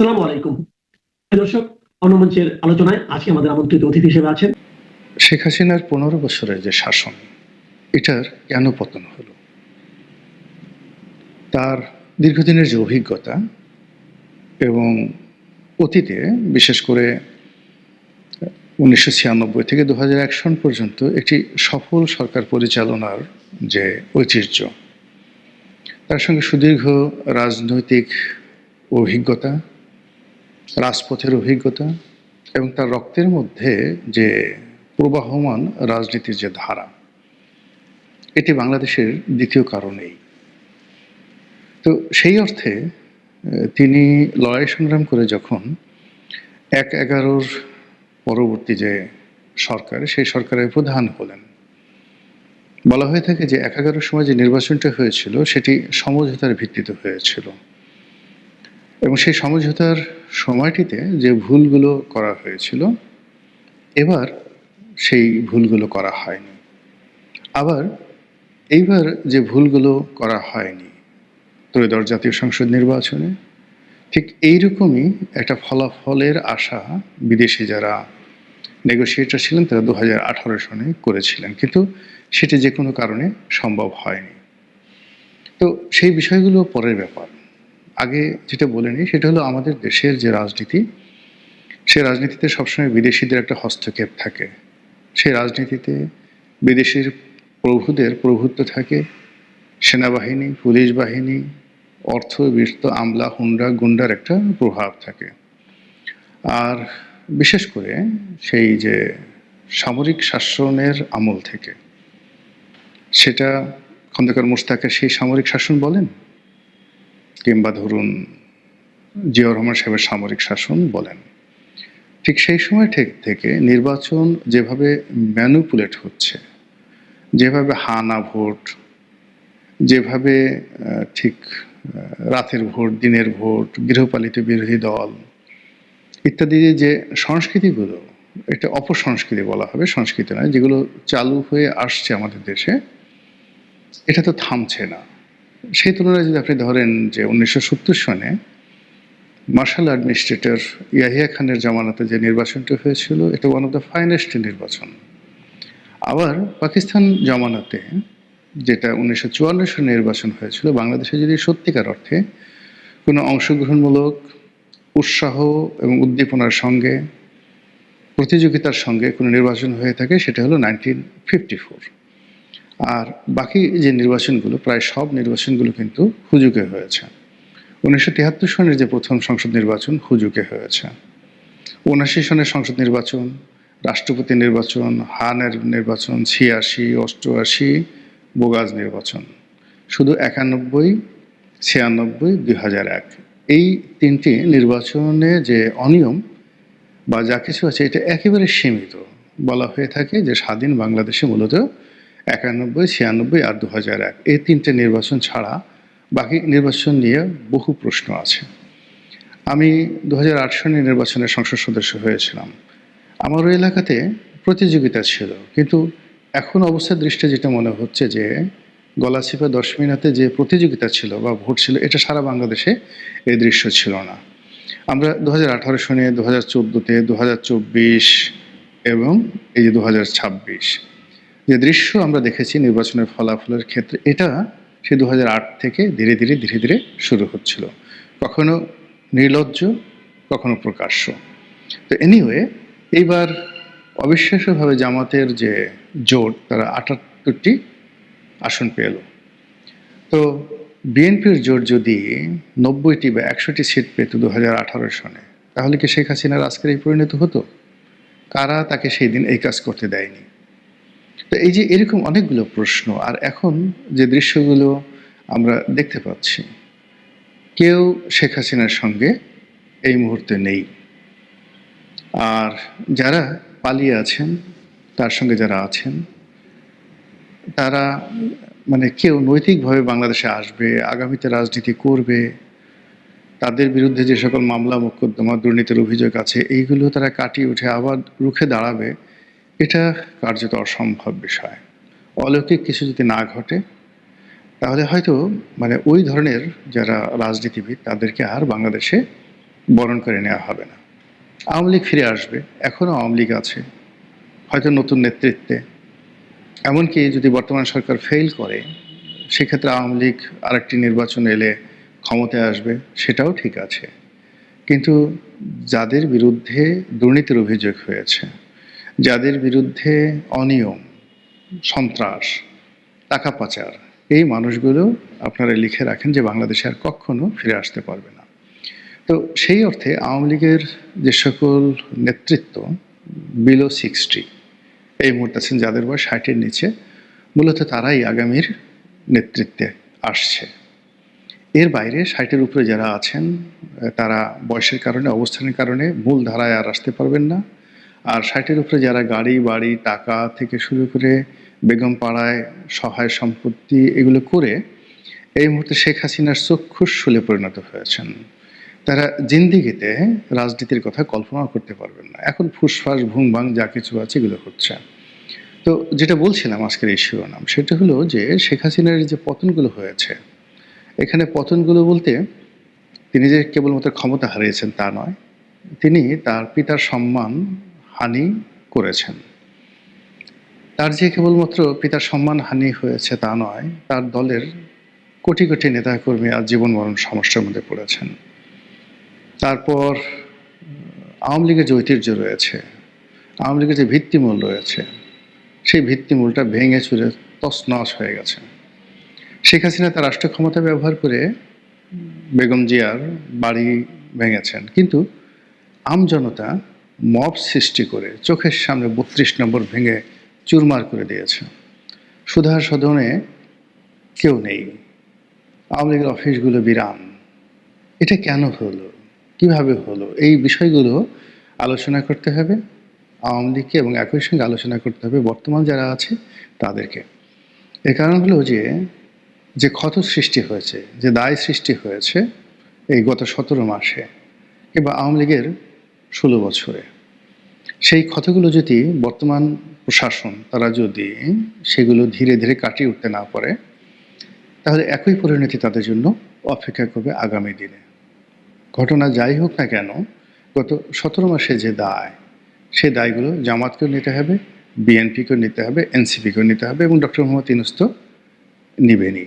আসসালামু আলাইকুম। দর্শক, অন্যমঞ্চের আলোচনায় আজকে আমাদের আমন্ত্রিত অতিথি হিসেবে আছেন শেখ হাসিনার ১৫ বছরের যে শাসন, এটার কেন পতন হলো? তার দীর্ঘদিনের যে অভিজ্ঞতা এবং অতীতে বিশেষ করে ১৯৯৬ থেকে ২০০১ সন পর্যন্ত একটি সফল সরকার পরিচালনার যে ঐতিহ্য, তার সঙ্গে সুদীর্ঘ রাজনৈতিক অভিজ্ঞতা, রাজপথের অভিজ্ঞতা এবং তার রক্তের মধ্যে যে প্রবাহমান রাজনীতির যে ধারা, এটি বাংলাদেশের দ্বিতীয় কারো নেই। তো সেই অর্থে তিনি লড়াই সংগ্রাম করে যখন ১/১১ পরবর্তী যে সরকার, সেই সরকারের প্রধান হলেন, বলা হয়ে থাকে যে ১/১১ সময় যে নির্বাচনটা হয়েছিল সেটি সমঝোতার ভিত্তিতে হয়েছিল এবং সেই সমঝোতার সময়টিতে যে ভুলগুলো করা হয়েছিল, এবার সেই ভুলগুলো করা হয়নি। আবার এইবার যে ভুলগুলো করা হয়নি ত্রয়োদশ জাতীয় সংসদ নির্বাচনে, ঠিক এইরকমই একটা ফলাফলের আশা বিদেশি যারা নেগোশিয়েটর ছিলেন তারা ২০১৮ সনে করেছিলেন, কিন্তু সেটি যে কোনো কারণে সম্ভব হয়নি। তো সেই বিষয়গুলো পরের ব্যাপার। আগে যেটা বলে নিই সেটা হলো আমাদের দেশের যে রাজনীতি, সেই রাজনীতিতে সবসময় বিদেশিদের একটা হস্তক্ষেপ থাকে। সেই রাজনীতিতে বিদেশির প্রভুদের প্রভুত্ব থাকে, সেনাবাহিনী, পুলিশ বাহিনী, অর্থ, বিত্ত, আমলা, হুন্ডা, গুন্ডার একটা প্রভাব থাকে। আর বিশেষ করে সেই যে সামরিক শাসনের আমল থেকে, সেটা খন্দকার মোশতাকের সেই সামরিক শাসন বলেন, কিংবা ধরুন জিয়াউর রহমান সাহেবের সামরিক শাসন বলেন, ঠিক সেই সময় থেকে নির্বাচন যেভাবে ম্যানুপুলেট হচ্ছে, যেভাবে হানা ভোট, যেভাবে ঠিক রাতের ভোট, দিনের ভোট, গৃহপালিত বিরোধী দল ইত্যাদি যে সংস্কৃতিগুলো, এটা অপসংস্কৃতি বলা হবে, সংস্কৃতি নয়, যেগুলো চালু হয়ে আসছে আমাদের দেশে, এটা তো থামছে না। সেই তুলনায় যদি আপনি ধরেন যে ১৯৭০ সনে মার্শাল অ্যাডমিনিস্ট্রেটর ইয়াহিয়া খানের জামানাতে যে নির্বাচনটি হয়েছিল, এটা ওয়ান অফ দ্য ফাইনেস্ট নির্বাচন। আবার পাকিস্তান জামানাতে যেটা ১৯৫৪ সনে নির্বাচন হয়েছিল, বাংলাদেশে যদি সত্যিকার অর্থে কোনো অংশগ্রহণমূলক উৎসাহ এবং উদ্দীপনার সঙ্গে, প্রতিযোগিতার সঙ্গে কোনো নির্বাচন হয়ে থাকে, সেটা হলো 1954। আর বাকি যে নির্বাচনগুলো, প্রায় সব নির্বাচনগুলো কিন্তু হুজুগে হয়েছে। ১৯৭৩ সনের যে প্রথম সংসদ নির্বাচন হুজুগে হয়েছে, ৭৯ সনের সংসদ নির্বাচন, রাষ্ট্রপতি নির্বাচন, হানের নির্বাচন, ৮৬, ৮৮ বোগাজ নির্বাচন, শুধু ৯১, ৯৬, ২০০১ এই তিনটি নির্বাচনে যে অনিয়ম বা যা কিছু আছে, এটা একেবারে সীমিত। বলা হয়ে থাকে যে স্বাধীন বাংলাদেশে মূলত ৯১, ৯৬ আর ২০০১ এই তিনটে নির্বাচন ছাড়া বাকি নির্বাচন নিয়ে বহু প্রশ্ন আছে। আমি ২০০৮ সনে নির্বাচনের সংসদ সদস্য হয়েছিলাম। আমার ওই এলাকাতে প্রতিযোগিতা ছিল, কিন্তু এখন অবস্থার দৃষ্টিতে যেটা মনে হচ্ছে যে গলাচিপা ১০ মিনিটে যে প্রতিযোগিতা ছিল বা ভোট ছিল, এটা সারা বাংলাদেশে এই দৃশ্য ছিল না। আমরা ২০১৮ সনে, ২০১৪তে, ২০২৪ এবং এই যে ২০২৬ যে দৃশ্য আমরা দেখেছি নির্বাচনের ফলাফলের ক্ষেত্রে, এটা সে ২০০৮ থেকে ধীরে ধীরে ধীরে ধীরে শুরু হচ্ছিল, কখনো নির্লজ্জ, কখনো প্রকাশ্য। তো এনিওয়ে, এইবার অবিশ্বাস্যভাবে জামাতের যে জোট, তারা ৭৮টি আসন পেল। তো বিএনপির জোট যদি ৯০টি বা ১০০টি সিট পেত ২০১৮ সনে, তাহলে কি শেখ হাসিনার আজকের এই পরিণত হতো? কারা তাকে সেই দিন এই কাজ করতে দেয়নি? তো এই যে এরকম অনেকগুলো প্রশ্ন। আর এখন যে দৃশ্যগুলো আমরা দেখতে পাচ্ছি, কেউ শেখ হাসিনার সঙ্গে এই মুহূর্তে নেই। আর যারা পালিয়ে আছেন, তার সঙ্গে যারা আছেন, তারা মানে কেউ নৈতিকভাবে বাংলাদেশে আসবে, আগামীতে রাজনীতি করবে, তাদের বিরুদ্ধে যে সকল মামলা মোকদ্দমা, দুর্নীতির অভিযোগ আছে, এইগুলো তারা কাটিয়ে উঠে আবার রুখে দাঁড়াবে, এটা কার্যত অসম্ভব বিষয়। অলৌকিক কিছু যদি না ঘটে, তাহলে হয়তো মানে ওই ধরনের যারা রাজনীতিবিদ, তাদেরকে আর বাংলাদেশে বরণ করে নেওয়া হবে না। আওয়ামী লীগ ফিরে আসবে, এখনও আওয়ামী লীগ আছে, হয়তো নতুন নেতৃত্বে। এমনকি যদি বর্তমান সরকার ফেল করে, সেক্ষেত্রে আওয়ামী লীগ আরেকটি নির্বাচন এলে ক্ষমতায় আসবে, সেটাও ঠিক আছে। কিন্তু যাদের বিরুদ্ধে দুর্নীতির অভিযোগ হয়েছে, যাদের বিরুদ্ধে অনিয়ম, সন্ত্রাস, টাকা পাচার, এই মানুষগুলো আপনারা লিখে রাখেন যে বাংলাদেশে আর কখনো ফিরে আসতে পারবে না। তো সেই অর্থে আওয়ামী লীগের যে সকল নেতৃত্ব বিলো 60 এই মুহূর্তে আছেন, যাদের বয়স 60-এর নিচে, মূলত তারাই আগামীর নেতৃত্বে আসছে। এর বাইরে 60-এর উপরে যারা আছেন, তারা বয়সের কারণে, অবস্থানের কারণে মূল ধারায় আর আসতে পারবেন না। আর 60-এর উপরে যারা গাড়ি বাড়ি টাকা থেকে শুরু করে বেগম পাড়ায় সহায় সম্পত্তি এগুলো করে এই মুহূর্তে শেখ হাসিনার চক্ষুশূলে পরিণত হয়েছেন, তারা জিন্দিগিতে রাজনীতির কথা কল্পনা করতে পারবেন না। এখন ফুসফাস ভুংভাং যা কিছু আছে এগুলো হচ্ছে। তো যেটা বলছিলাম আজকের এই শিরোনাম, সেটা হলো যে শেখ হাসিনার যে পতনগুলো হয়েছে, এখানে পতনগুলো বলতে তিনি যে কেবলমাত্র ক্ষমতা হারিয়েছেন তা নয়, তিনি তার পিতার সম্মান হানি করেছেন। তার যে কেবলমাত্র পিতার সম্মান হানি হয়েছে তা নয়, তার দলের কোটি কোটি নেতাকর্মী আজ জীবন মরণ সমস্যার মধ্যে পড়েছেন। তারপর আওয়ামী লীগের যে ঐতিহ্য রয়েছে, আওয়ামী লীগের যে ভিত্তিমূল রয়েছে, সেই ভিত্তিমূলটা ভেঙে চুরে তছনছ হয়ে গেছে। শেখ হাসিনা তার রাষ্ট্র ক্ষমতা ব্যবহার করে বেগম জিয়ার বাড়ি ভেঙেছেন, কিন্তু আমজনতা মব সৃষ্টি করে চোখের সামনে 32 নম্বর ভেঙে চুরমার করে দিয়েছে। সুধা সদনে কেউ নেই, আওয়ামী লীগের অফিসগুলো বিরান। এটা কেন হলো, কিভাবে হলো, এই বিষয়গুলো আলোচনা করতে হবে আওয়ামী লীগকে, এবং একই সঙ্গে আলোচনা করতে হবে বর্তমান যারা আছে তাদেরকে। এর কারণ হলো যে ক্ষত সৃষ্টি হয়েছে, যে দায় সৃষ্টি হয়েছে এই গত 17 মাসে কিংবা আওয়ামী লীগের 16 বছরে, সেই ক্ষতগুলো যদি বর্তমান প্রশাসন তারা যদি সেগুলো ধীরে ধীরে কাটিয়ে উঠতে না পারে, তাহলে একই পরিণতি তাদের জন্য অপেক্ষা করবে আগামী দিনে। ঘটনা যাই হোক না কেন, গত 17 মাসে যে দায়, সে দায়গুলো জামাতকেও নিতে হবে, বিএনপিকেও নিতে হবে, এনসিপিকেও নিতে হবে, এবং ডক্টর মোহাম্মদ ইউনূস তো নিবেনই।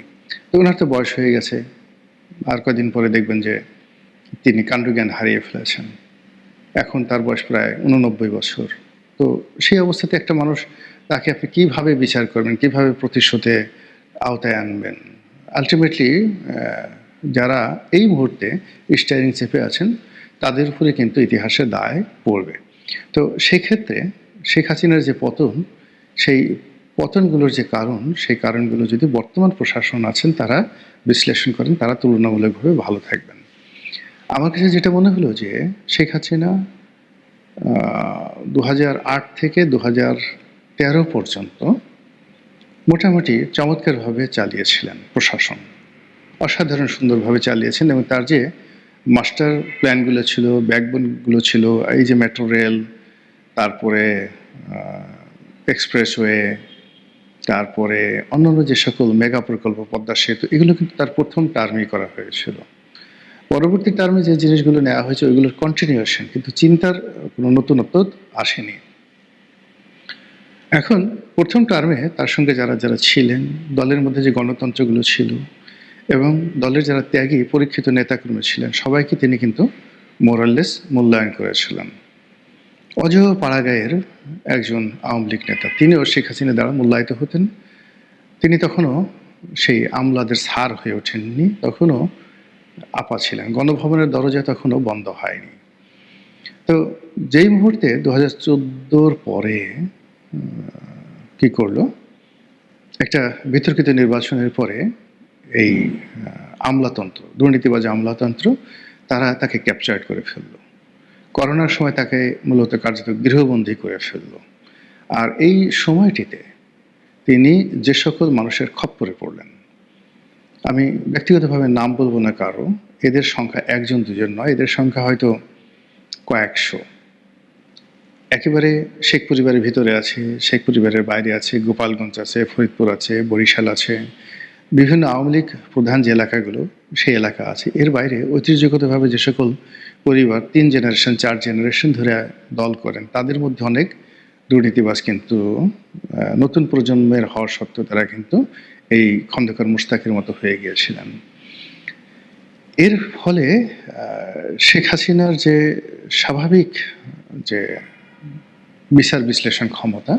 তো ওনার তো বয়স হয়ে গেছে, আর কদিন পরে দেখবেন যে তিনি কাণ্ডজ্ঞান হারিয়ে ফেলেছেন। এখন তার বয়স প্রায় 89 বছর। তো সেই অবস্থাতে একটা মানুষ, তাকে আপনি কীভাবে বিচার করবেন, কীভাবে প্রতিশোধে আওতায় আনবেন? আলটিমেটলি যারা এই মুহূর্তে স্টিয়ারিং চেপে আছেন, তাদের উপরে কিন্তু ইতিহাসের দায় পড়বে। তো সেক্ষেত্রে শেখ হাসিনার যে পতন, সেই পতনগুলোর যে কারণ, সেই কারণগুলো যদি বর্তমান প্রশাসন আছেন তারা বিশ্লেষণ করেন, তারা তুলনামূলকভাবে ভালো থাকবেন। আমার কাছে যেটা মনে হলো যে শেখ হাসিনা 2008 থেকে 2013 পর্যন্ত মোটামুটি চমৎকারভাবে চালিয়েছিলেন প্রশাসন, অসাধারণ সুন্দরভাবে চালিয়েছেন, এবং তার যে মাস্টার প্ল্যানগুলো ছিল, ব্যাকবোনগুলো ছিল, এই যে মেট্রো রেল, তারপরে এক্সপ্রেসওয়ে, তারপরে অন্যান্য যে সকল মেগা প্রকল্প, পদ্মা সেতু, এগুলো কিন্তু তার প্রথম টার্মেই করা হয়েছিল। পরবর্তী টার্মে যে জিনিসগুলো নেওয়া হয়েছে ওইগুলোর কন্টিনিউশন, কিন্তু চিন্তার কোনো নতুনত্ব আসেনি। এখন প্রথম টার্মে তার সঙ্গে যারা যারা ছিলেন, দলের মধ্যে যে গণতন্ত্রগুলো ছিল এবং দলের যারা ত্যাগী পরীক্ষিত নেতাকর্মী ছিলেন, সবাইকে তিনি কিন্তু মোরাললেস মূল্যায়ন করেছিলেন। অজয় পাড়াগাঁয়ের একজন আওয়ামী লীগ নেতা, তিনিও শেখ হাসিনা দ্বারা মূল্যায়িত হতেন। তিনি তখনও সেই আমলাদের স্যার হয়ে ওঠেননি, তখনও আপা ছিলেন। গণভবনের দরজা তখনও বন্ধ হয়নি। তো যেই মুহূর্তে 2014 পরে কি করলো, একটা বিতর্কিত নির্বাচনের পরে এই আমলাতন্ত্র, দুর্নীতিবাজ আমলাতন্ত্র, তারা তাকে ক্যাপচার করে ফেললো। করোনার সময় তাকে মূলত কার্যত গৃহবন্দী করে ফেললো। আর এই সময়টিতে তিনি যে সকল মানুষের খপ্পরে পড়লেন, আমি ব্যক্তিগতভাবে নাম বলবো না কারো, এদের সংখ্যা একজন দুজন নয়, এদের সংখ্যা হয়তো কয়েকশো। একেবারে শেখ পরিবারের ভিতরে আছে, শেখ পরিবারের বাইরে আছে, গোপালগঞ্জ আছে, ফরিদপুর আছে, বরিশাল আছে, বিভিন্ন আওয়ামী লীগ প্রধান যে এলাকাগুলো সেই এলাকা আছে, এর বাইরে ঐতিহ্যগতভাবে যে সকল পরিবার 3 জেনারেশন 4 জেনারেশন ধরে দল করেন, তাদের মধ্যে অনেক দুর্নীতিবাজ কিন্তু নতুন প্রজন্মের হওয়া সত্ত্বেও তারা কিন্তু এই খন্দকার মুশতাকের মতো হয়ে গিয়েছিলেন। এর ফলে শেখ হাসিনার যে স্বাভাবিক যে বিচার বিশ্লেষণ ক্ষমতা,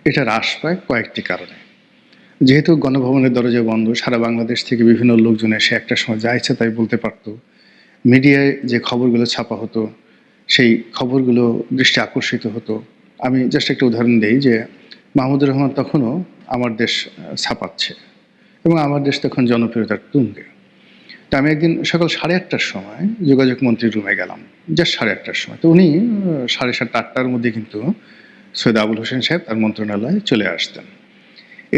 এটা হ্রাস পায় কয়েকটি কারণে। যেহেতু গণভবনের দরজা বন্ধ, সারা বাংলাদেশ থেকে বিভিন্ন লোকজন এসে একটা সময় যা ইচ্ছা তাই বলতে পারত। মিডিয়ায় যে খবরগুলো ছাপা হতো সেই খবরগুলো দৃষ্টি আকর্ষিত হতো। আমি জাস্ট একটা উদাহরণ দিই যে মাহমুদুর রহমান তখনও আমার দেশ ছাপাচ্ছে এবং আমার দেশ তখন জনপ্রিয়তার তুঙ্গে। তা আমি একদিন সকাল 8:30টার সময় যোগাযোগ মন্ত্রীর রুমে গেলাম, জাস্ট 8:30টার সময়। তো উনি 7:30 8টার মধ্যে কিন্তু সৈয়দ আবুল হোসেন সাহেব তার মন্ত্রণালয়ে চলে আসতেন।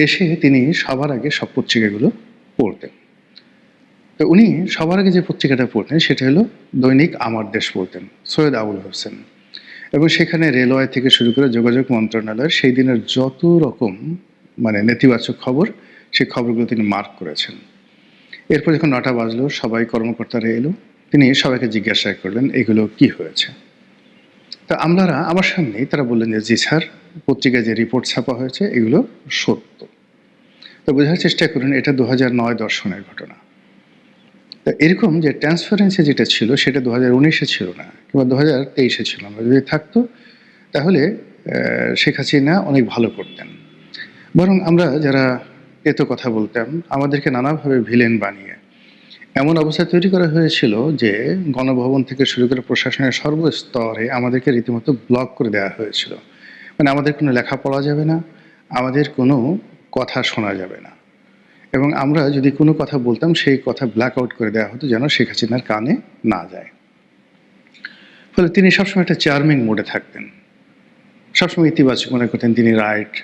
এসে তিনি সবার আগে সব পত্রিকাগুলো পড়তেন। তো উনি সবার আগে যে পত্রিকাটা পড়তেন সেটা হলো দৈনিক আমার দেশ পড়তেন, সৈয়দ আবুল হোসেন। এবং সেখানে রেলওয়ে থেকে শুরু করে যোগাযোগ মন্ত্রণালয়ের সেই দিনের যত রকম নেতিবাচক খবর, সেই খবরগুলো তিনি মার্ক করেছেন। এরপর যখন 9টা বাজলো, সবাই কর্মকর্তারা এলো, তিনি সবাইকে জিজ্ঞাসা করলেন এগুলো কি হয়েছে। তা আমার সামনেই তারা বললেন যে জি স্যার, পত্রিকায় যে রিপোর্ট ছাপা হয়েছে এগুলো সত্য। তো বোঝার চেষ্টা করুন এটা 2009-10 সনের ঘটনা। তা এরকম যে ট্রান্সপারেন্সি যেটা ছিল সেটা 2019-এ ছিল না, কিংবা 2023-এ ছিল না। যদি থাকতো তাহলে শেখ হাসিনা অনেক ভালো করতেন। বরং আমরা যারা এত কথা বলতাম, আমাদেরকে নানাভাবে ভিলেন বানিয়ে এমন অবস্থা তৈরি করা হয়েছিল যে গণভবন থেকে শুরু করে প্রশাসনের সর্বস্তরে আমাদেরকে রীতিমতো ব্লক করে দেওয়া হয়েছিল। আমাদের কোনো লেখা পড়া যাবে না, আমাদের কোনো কথা শোনা যাবে না, এবং আমরা যদি কোনো কথা বলতাম সেই কথা ব্ল্যাক আউট করে দেওয়া হতো যেন শেখ হাসিনার কানে না যায়। ফলে তিনি সবসময় একটা চার্মিং মোডে থাকতেন, সবসময় ইতিবাচক মনে করতেন তিনি রাইট,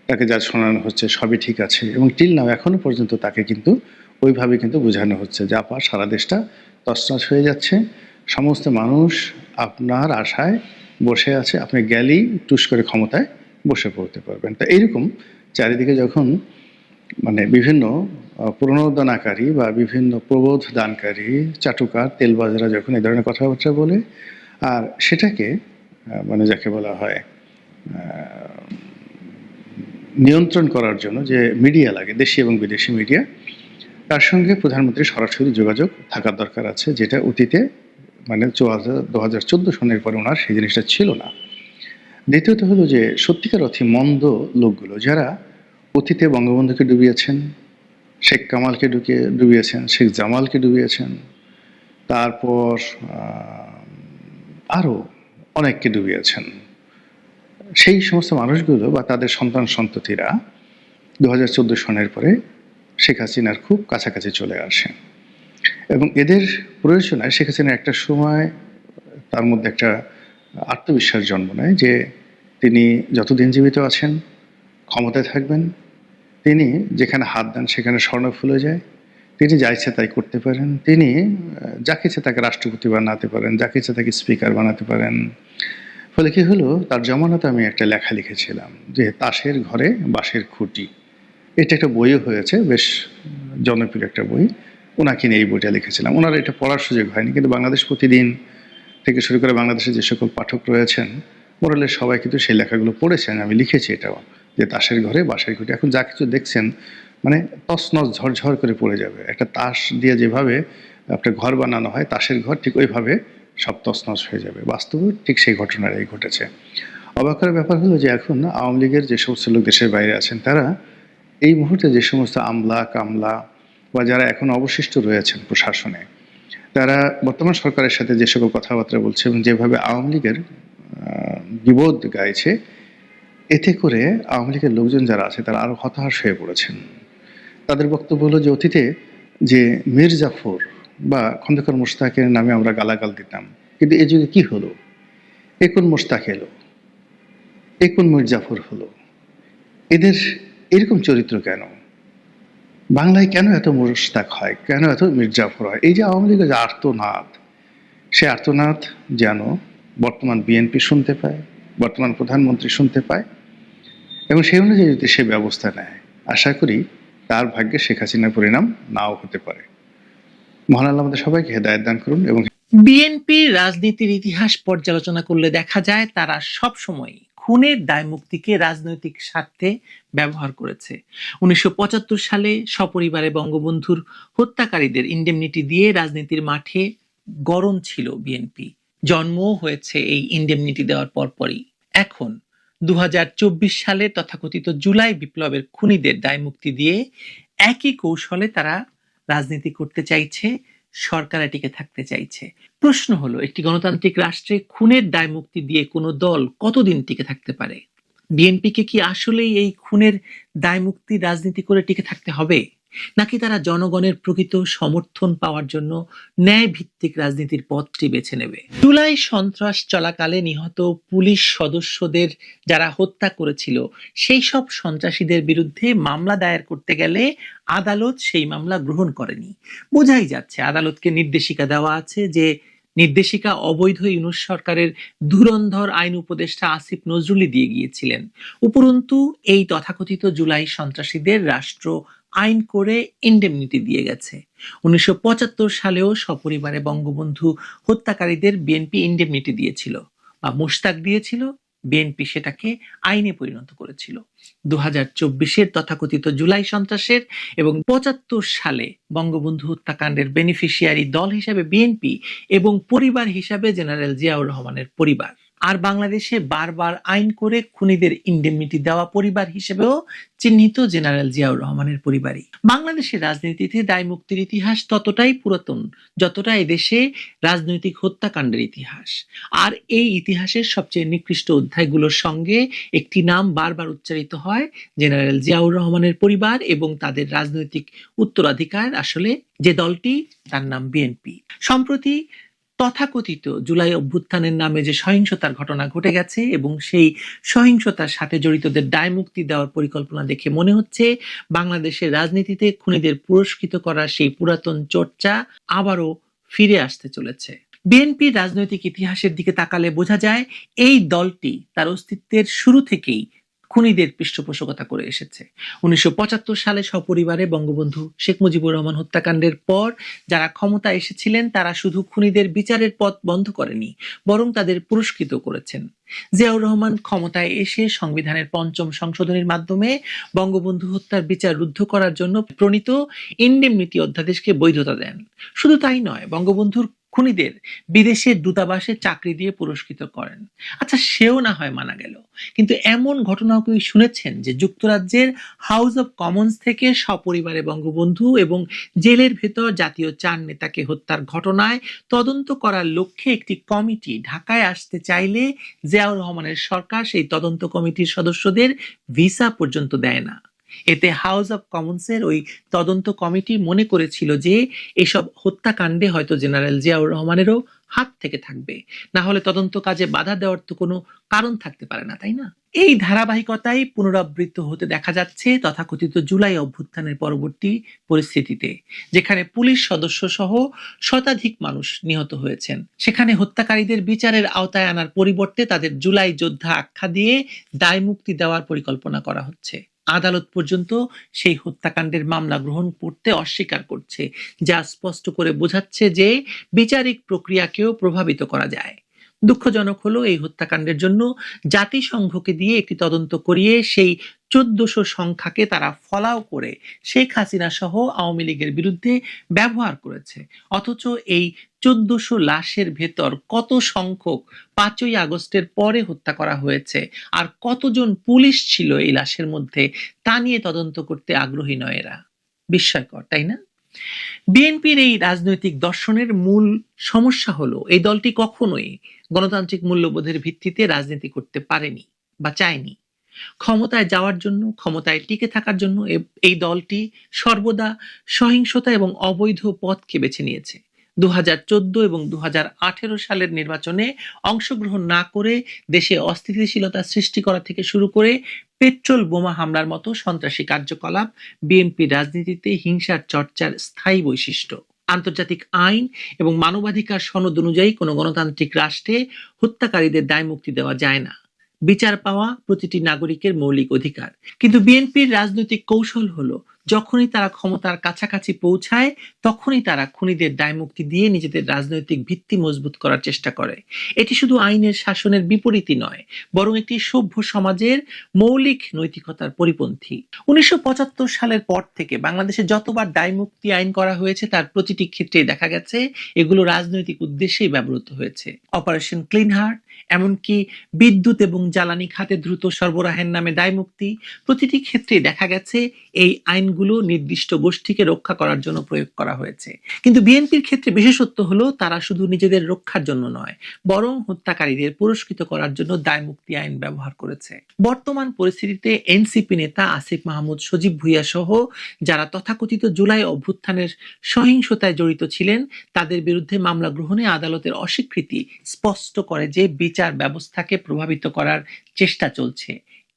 তাকে যা শোনানো হচ্ছে সবই ঠিক আছে। এবং টিল নাও এখনো পর্যন্ত তাকে কিন্তু ওইভাবে কিন্তু বোঝানো হচ্ছে যে আপা সারা দেশটা তছনছ হয়ে যাচ্ছে, সমস্ত মানুষ আপনার আশায় বসে আছে, আপনি গেলেই টুস করে ক্ষমতায় বসে পড়তে পারবেন। তা এইরকম চারিদিকে যখন বিভিন্ন প্রণোদনাকারী বা বিভিন্ন প্রবোধ দানকারী চাটুকার তেলবাজারা যখন এই ধরনের কথাবার্তা বলে, আর সেটাকে যাকে বলা হয় নিয়ন্ত্রণ করার জন্য যে মিডিয়া লাগে, দেশি এবং বিদেশি মিডিয়া, তার সঙ্গে প্রধানমন্ত্রীর সরাসরি যোগাযোগ থাকার দরকার আছে, যেটা অতীতে 2014 সনের পরে ওনার সেই জিনিসটা ছিল না। দ্বিতীয়ত হলো যে সত্যিকার অর্থে মন্দ লোকগুলো যারা অতীতে বঙ্গবন্ধুকে ডুবিয়েছেন, শেখ কামালকে ডুবিয়েছেন, শেখ জামালকে ডুবিয়েছেন, তারপর আরও অনেককে ডুবিয়েছেন, সেই সমস্ত মানুষগুলো বা তাদের সন্তান সন্ততিরা 2014 সনের পরে শেখ হাসিনার খুব কাছাকাছি চলে আসে এবং এদের প্রয়োজনায় শেখ হাসিনার একটা সময় তার মধ্যে একটা আত্মবিশ্বাস জন্ম নেয় যে তিনি যতদিন জীবিত আছেন ক্ষমতায় থাকবেন, তিনি যেখানে হাত দেন সেখানে স্বর্ণ ফুলে যায়, তিনি যা ইচ্ছে তাই করতে পারেন, তিনি যাকে ইচ্ছে তাকে রাষ্ট্রপতি বানাতে পারেন, যাকে ইচ্ছে তাকে স্পিকার বানাতে পারেন। ফলে কি হলো, তার জমানাতে আমি একটা লেখা লিখেছিলাম যে তাসের ঘরে বাঁশের খুঁটি, এটা একটা বইও হয়েছে, বেশ জনপ্রিয় একটা বই, ওনাকে নিয়ে এই বইটা লিখেছিলাম। ওনার এটা পড়ার সুযোগ হয়নি, কিন্তু বাংলাদেশ প্রতিদিন থেকে শুরু করে বাংলাদেশে যে সকল পাঠক রয়েছেন মোরালের সবাই কিন্তু সেই লেখাগুলো পড়েছেন। আমি লিখেছি এটাও যে তাসের ঘরে বাঁশের খুঁটি, এখন যা কিছু দেখছেন তছনছ ঝরঝর করে পড়ে যাবে। একটা তাস দিয়ে যেভাবে একটা ঘর বানানো হয়, তাসের ঘর, ঠিক ওইভাবে সব তছনছ হয়ে যাবে। বাস্তবে ঠিক সেই ঘটনাটাই ঘটেছে। অবাক করার ব্যাপার হলো যে এখন আওয়ামী লীগের যে সমস্ত লোক দেশের বাইরে আছেন, তারা এই মুহূর্তে যে সমস্ত আমলা কামলা বা যারা এখন অবশিষ্ট রয়েছেন প্রশাসনে, তারা বর্তমান সরকারের সাথে যে সকল কথাবার্তা বলছে এবং যেভাবে আওয়ামী লীগের বিবোধ গাইছে, এতে করে আওয়ামী লীগের লোকজন যারা আছে তারা আরো হতাশ হয়ে পড়েছেন। তাদের বক্তব্য হলো যে অতীতে যে মীর জাফর বা খন্দকার মোশতাকের নামে আমরা গালাগাল দিতাম, কিন্তু এই যুগে কি হলো, এ কোন মোশতাক এলো, এ কোন মীর জাফর হলো, এদের এরকম চরিত্র কেন, বাংলায় কেন এত মোশতাক হয়, কেন এত মীর জাফর হয়? এই যে আওয়ামী লীগের যে আর্তনাদ, সে আর্তনাদ যেন বর্তমান বিএনপি শুনতে পায়, বর্তমান প্রধানমন্ত্রী শুনতে পায়, এবং সেই অনুযায়ী যদি সে ব্যবস্থা নেয়, আশা করি তার ভাগ্যে শেখ হাসিনার পরিণাম নাও হতে পারে। মহান আল্লাহ আমাদের সবাইকে হেদায়েত দান করুন। এবং বিএনপির রাজনীতির ইতিহাস পর্যালোচনা করলে দেখা যায় তারা সবসময় খুনের দায়মুক্তিকে রাজনৈতিক স্বার্থে ব্যবহার করেছে। 1975 সালে সপরিবারে বঙ্গবন্ধুর হত্যাকারীদের ইন্ডেমনিটি দিয়ে রাজনীতির মাঠে গরম ছিল বিএনপি। জন্মও হয়েছে এই ইন্ডেমনিটি দেওয়ার পরপরই। এখন 2024 সালে তথাকথিত জুলাই বিপ্লবের খুনিদের দায়মুক্তি দিয়ে একই কৌশলে তারা রাজনীতি করতে চাইছে, সরকারে টিকে থাকতে চাইছে। প্রশ্ন হলো, একটি গণতান্ত্রিক রাষ্ট্রে খুনের দায়মুক্তি দিয়ে কোনো দল কতদিন টিকে থাকতে পারে? বিএনপিকে কি আসলেই এই খুনের দায়মুক্তি রাজনীতি করে টিকে থাকতে হবে, নাকি তারা জনগণের প্রকৃত সমর্থন পাওয়ার জন্য ন্যায় ভিত্তিক রাজনীতির পথটি বেছে নেবে? জুলাই সন্ত্রাস চলাকালে নিহত পুলিশ সদস্যদের যারা হত্যা করেছিল সেই সব সন্ত্রাসীদের বিরুদ্ধে মামলা দায়ের করতে গেলে আদালত সেই মামলা গ্রহণ করেনি। বোঝাই যাচ্ছে আদালতকে নির্দেশিকা দেওয়া আছে, যে নির্দেশিকা অবৈধ ইউনূস সরকারের ধুরন্ধর আইন উপদেষ্টা আসিফ নজরুলই দিয়ে গিয়েছিলেন। উপরন্তু এই তথাকথিত জুলাই সন্ত্রাসীদের রাষ্ট্র আইন করে ইন্ডেমনিটি দিয়ে গেছে। 1975 সালেও সপরিবারে বঙ্গবন্ধু হত্যাকারীদের বিএনপি ইন্ডেমনিটি দিয়েছিল, বা মুশতাক দিয়েছিল, বিএনপি সেটাকে আইনে পরিণত করেছিল। 2024-এর তথাকথিত জুলাই সন্ত্রাসের এবং 75 সালে বঙ্গবন্ধু হত্যাকাণ্ডের বেনিফিশিয়ারি দল হিসাবে বিএনপি এবং পরিবার হিসাবে জেনারেল জিয়াউর রহমানের পরিবার। আর বাংলাদেশে বারবার আইন করে খুনিদের ইন্ডেমনিটি দেওয়া পরিবার হিসেবেও চিহ্নিত জেনারেল জিয়াউর রহমানের পরিবারই। বাংলাদেশের রাজনীতিতে দায়মুক্তির ইতিহাস ততটাই পুরাতন যতটা এদেশে রাজনৈতিক হত্যাকাণ্ডের ইতিহাস। আর এই ইতিহাসের সবচেয়ে নিকৃষ্ট অধ্যায়গুলোর সঙ্গে একটি নাম বারবার উচ্চারিত হয়, জেনারেল জিয়াউর রহমানের পরিবার এবং তাদের রাজনৈতিক উত্তরাধিকার, আসলে যে দলটি, তার নাম বিএনপি। সম্প্রতি তথাকথিত জুলাই অভ্যুত্থানের নামে যে সহিংসতার ঘটনা ঘটে গেছে এবং সেই সহিংসতার সাথে জড়িতদের দায়মুক্তি দেওয়ার পরিকল্পনা দেখে মনে হচ্ছে বাংলাদেশের রাজনীতিতে খুনিদের পুরস্কৃত করার সেই পুরাতন চর্চা আবারও ফিরে আসতে চলেছে। বিএনপির রাজনৈতিক ইতিহাসের দিকে তাকালে বোঝা যায় এই দলটি তার অস্তিত্বের শুরু থেকেই খুনিদের পৃষ্ঠপোষকতা করে এসেছে। 1975 সালে সপরিবারে বঙ্গবন্ধু শেখ মুজিবুর রহমান হত্যাকাণ্ডের পর যারা ক্ষমতা এসেছিলেন তারা শুধু খুনিদের বিচারের পথ বন্ধ করেনি, বরং তাদের পুরস্কৃত করেছেন। জিয়াউর রহমান ক্ষমতায় এসে সংবিধানের 5ম সংশোধনীর মাধ্যমে বঙ্গবন্ধু হত্যার বিচার রুদ্ধ করার জন্য প্রণীত ইন্ডেমনিটি অধ্যাদেশকে বৈধতা দেন। শুধু তাই নয়, বঙ্গবন্ধুর খুনিদের বিদেশের দূতাবাসে চাকরি দিয়ে পুরস্কৃত করেন। আচ্ছা, সেও না হয় মানা গেল, কিন্তু এমন ঘটনাও কি শুনেছেন যে যুক্তরাজ্যের হাউস অব কমন্স থেকে সপরিবারে বঙ্গবন্ধু এবং জেলের ভেতর জাতীয় 4 নেতাকে হত্যার ঘটনায় তদন্ত করার লক্ষ্যে একটি কমিটি ঢাকায় আসতে চাইলে জিয়াউর রহমানের সরকার সেই তদন্ত কমিটির সদস্যদের ভিসা পর্যন্ত দেয় না। এতে হাউস অব কমন্সের ওই তদন্ত কমিটি মনে করেছিল যে এসব হত্যাকাণ্ডে হয়তো জেনারেল জিয়াউর রহমানেরও হাত থেকে থাকবে, না হলে তদন্ত কাজে বাধা দেওয়ার তো কোনো কারণ থাকতে পারে না, তাই না? এই ধারাবাহিকতাই পুনরাবৃত্ত হতে দেখা যাচ্ছে তথাকথিত জুলাই অভ্যুত্থানের পরবর্তী পরিস্থিতিতে, যেখানে পুলিশ সদস্য সহ শতাধিক মানুষ নিহত হয়েছেন। সেখানে হত্যাকারীদের বিচারের আওতায় আনার পরিবর্তে তাদের জুলাই যোদ্ধা আখ্যা দিয়ে দায়মুক্তি দেওয়ার পরিকল্পনা করা হচ্ছে। আদালত পর্যন্ত সেই হত্যাকাণ্ডের মামলা গ্রহণ করতে অস্বীকার করছে, যা স্পষ্ট করে বোঝাচ্ছে যে বিচারিক প্রক্রিয়াকেও প্রভাবিত করা যায়। দুঃখজনক হলো, এই হত্যাকাণ্ডের জন্য জাতিসংঘকে দিয়ে একটি তদন্ত করিয়ে সেই 1400 সংখ্যাকে তারা ফলাও করে শেখ হাসিনা সহ আওয়ামী লীগের বিরুদ্ধে ব্যবহার করেছে। অথচ এই 1400 লাশের ভেতর কত সংখ্যক 5ই আগস্টের পরে হত্যা করা হয়েছে আর কতজন পুলিশ ছিল এই লাশের মধ্যে, তা নিয়ে তদন্ত করতে আগ্রহী নয় এরা। বিস্ময়কর, তাই না? বিএনপির এই রাজনৈতিক দর্শনের মূল সমস্যা হলো এই দলটি কখনোই গণতান্ত্রিক মূল্যবোধের ভিত্তিতে রাজনীতি করতে পারেনি বা চায়নি। ক্ষমতায় যাওয়ার জন্য, ক্ষমতায় টিকে থাকার জন্য এই দলটি সর্বদা সহিংসতা এবং অবৈধ পথকে বেছে নিয়েছে। 2014 এবং 2018 সালের নির্বাচনে অংশগ্রহণ না করে দেশে অস্থিতিশীলতা সৃষ্টি করা থেকে শুরু করে পেট্রোল বোমা হামলার মতো সন্ত্রাসী কার্যকলাপ বিএনপি রাজনীতিতে হিংসার চর্চার স্থায়ী বৈশিষ্ট্য। আন্তর্জাতিক আইন এবং মানবাধিকার সনদ অনুযায়ী কোনো গণতান্ত্রিক রাষ্ট্রে হত্যাকারীদের দায়মুক্তি দেওয়া যায় না। বিচার পাওয়া প্রতিটি নাগরিকের মৌলিক অধিকার। কিন্তু বিএনপির রাজনৈতিক কৌশল হলো যখনই তারা ক্ষমতার কাছাকাছি পৌঁছায় তখনই তারা খুনিদের দায়মুক্তি দিয়ে নিজেদের রাজনৈতিক ভিত্তি মজবুত করার চেষ্টা করে। এটি শুধু আইনের শাসনের বিপরীতই নয়, বরং একটি সভ্য সমাজের মৌলিক নৈতিকতার পরিপন্থী। 1975 সালের পর থেকে বাংলাদেশে যতবার দায়মুক্তি আইন করা হয়েছে তার প্রতিটি ক্ষেত্রে দেখা গেছে এগুলো রাজনৈতিক উদ্দেশ্যেই ব্যবহৃত হয়েছে। অপারেশন ক্লিন হার্ট, এমনকি বিদ্যুৎ এবং জ্বালানি খাতে দ্রুত সরবরাহের নামে দায়মুক্তি, প্রতিটি ক্ষেত্রে দেখা গেছে এই আইনগুলো নির্দিষ্ট গোষ্ঠীকে রক্ষা করার জন্য প্রয়োগ করা হয়েছে। কিন্তু বিএনপির ক্ষেত্রে বিশেষত্ব হলো তারা শুধু নিজেদের রক্ষার জন্য নয়, বরং হত্যাকারীদের পুরস্কৃত করার জন্য দায়মুক্তি আইন ব্যবহার করেছে। বর্তমান পরিস্থিতিতে এনসিপি নেতা আসিফ মাহমুদ, সজীব ভুঁইয়া সহ যারা তথাকথিত জুলাই অভ্যুত্থানের সহিংসতায় জড়িত ছিলেন তাদের বিরুদ্ধে মামলা গ্রহণে আদালতের অস্বীকৃতি স্পষ্ট করে যে বিচার ব্যবস্থাকে প্রভাবিত করার চেষ্টা চলছে।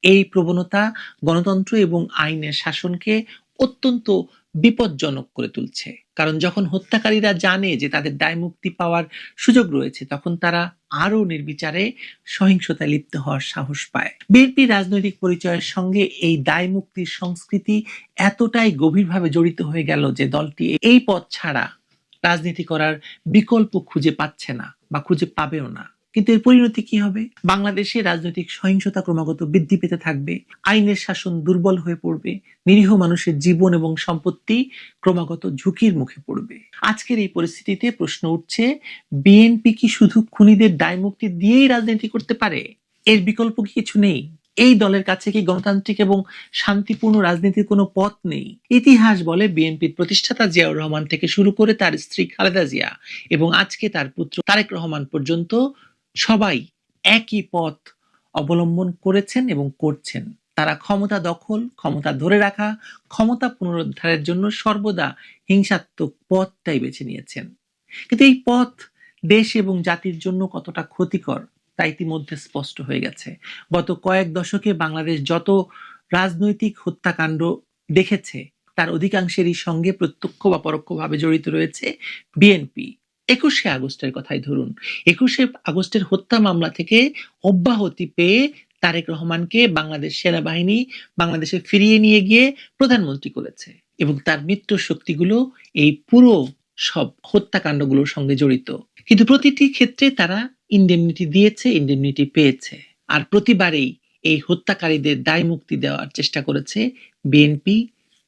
এই প্রবণতা গণতন্ত্র এবং আইনের শাসনকে অত্যন্ত বিপজ্জনক করে তুলছে। কারণ যখন হত্যাকারীরা জানে যে তাদের দায়মুক্তি পাওয়ার সুযোগ রয়েছে তখন তারা আরো নির্বিচারে সহিংসতায় লিপ্ত হওয়ার সাহস পায়। বিএনপি রাজনৈতিক পরিচয়ের সঙ্গে এই দায়মুক্তির সংস্কৃতি এতটাই গভীরভাবে জড়িত হয়ে গেল যে দলটি এই পথ ছাড়া রাজনীতি করার বিকল্প খুঁজে পাচ্ছে না বা খুঁজে পাবেও না। কিন্তু এর পরিণতি কি হবে? বাংলাদেশে রাজনৈতিক সহিংসতা ক্রমাগত বৃদ্ধি পেতে থাকবে, আইনের শাসন দুর্বল হয়ে পড়বে, নিরীহ মানুষের জীবন এবং সম্পত্তি ক্রমাগত ঝুঁকির মুখে পড়বে। আজকের এই পরিস্থিতিতে প্রশ্ন উঠছে, বিএনপি কি শুধু খুনিদের দায়মুক্তি দিয়েই রাজনীতি করতে পারে? এর বিকল্প কি কিছু নেই? এই দলের কাছে কি গণতান্ত্রিক এবং শান্তিপূর্ণ রাজনীতির কোনো পথ নেই? ইতিহাস বলে বিএনপির প্রতিষ্ঠাতা জিয়াউর রহমান থেকে শুরু করে তার স্ত্রী খালেদা জিয়া এবং আজকে তার পুত্র তারেক রহমান পর্যন্ত সবাই একই পথ অবলম্বন করেছেন এবং করছেন। তারা ক্ষমতা দখল, ক্ষমতা ধরে রাখা, ক্ষমতা পুনরুদ্ধারের জন্য সর্বদা হিংসাত্মক পথটাই বেছে নিয়েছেন। কিন্তু এই পথ দেশ এবং জাতির জন্য কতটা ক্ষতিকর তা ইতিমধ্যে স্পষ্ট হয়ে গেছে। গত কয়েক দশকে বাংলাদেশ যত রাজনৈতিক হত্যাকাণ্ড দেখেছে তার অধিকাংশেরই সঙ্গে প্রত্যক্ষ বা পরোক্ষভাবে জড়িত রয়েছে বিএনপি। 21শে আগস্টের কথাই ধরুন, 21শে আগস্টের হত্যা মামলা থেকে অব্যাহতি পেয়ে তারেক রহমানকে বাংলাদেশ সেনাবাহিনী বাংলাদেশে ফিরিয়ে নিয়ে গিয়ে প্রধানমন্ত্রী করেছে এবং তার মিত্র শক্তিগুলো এই পুরো সব হত্যাকাণ্ডগুলোর সঙ্গে জড়িত। কিন্তু প্রতিটি ক্ষেত্রে তারা ইনডেমনিটি দিয়েছে, ইনডেমনিটি পেয়েছে। আর প্রতিবারেই এই হত্যাকারীদের দায় মুক্তি দেওয়ার চেষ্টা করেছে বিএনপি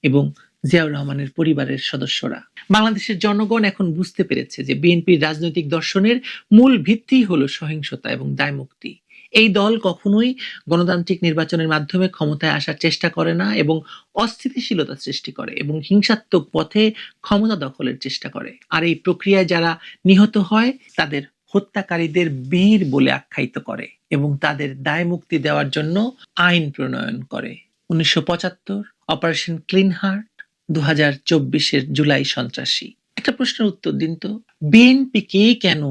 এবং জিয়াউর রহমানের পরিবারের সদস্যরা। বাংলাদেশের জনগণ এখন বুঝতে পেরেছে যে বিএনপির রাজনৈতিক দর্শনের মূল ভিত্তি হলো সহিংসতা এবং দায়মুক্তি। এই দল কখনোই গণতান্ত্রিক নির্বাচনের মাধ্যমে ক্ষমতায় আসার চেষ্টা করে না এবং অস্থিতিশীলতা সৃষ্টি করে এবং হিংসাত্মক পথে ক্ষমতা দখলের চেষ্টা করে। আর এই প্রক্রিয়ায় যারা নিহত হয় তাদের হত্যাকারীদের বীর বলে আখ্যায়িত করে এবং তাদের দায় মুক্তি দেওয়ার জন্য আইন প্রণয়ন করে। 1975 অপারেশন ক্লিন হার্ট, 2024 জুলাই সন্ত্রাসী। একটা প্রশ্নের উত্তর দিন তো, বিএনপিকে কেন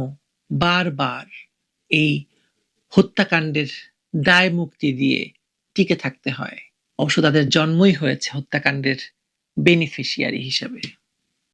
বারবার এই হত্যাকাণ্ডের দায় মুক্তি দিয়ে টিকে থাকতে হয়? অবশ্য তাদের জন্মই হয়েছে হত্যাকাণ্ডের বেনিফিশিয়ারি হিসেবে।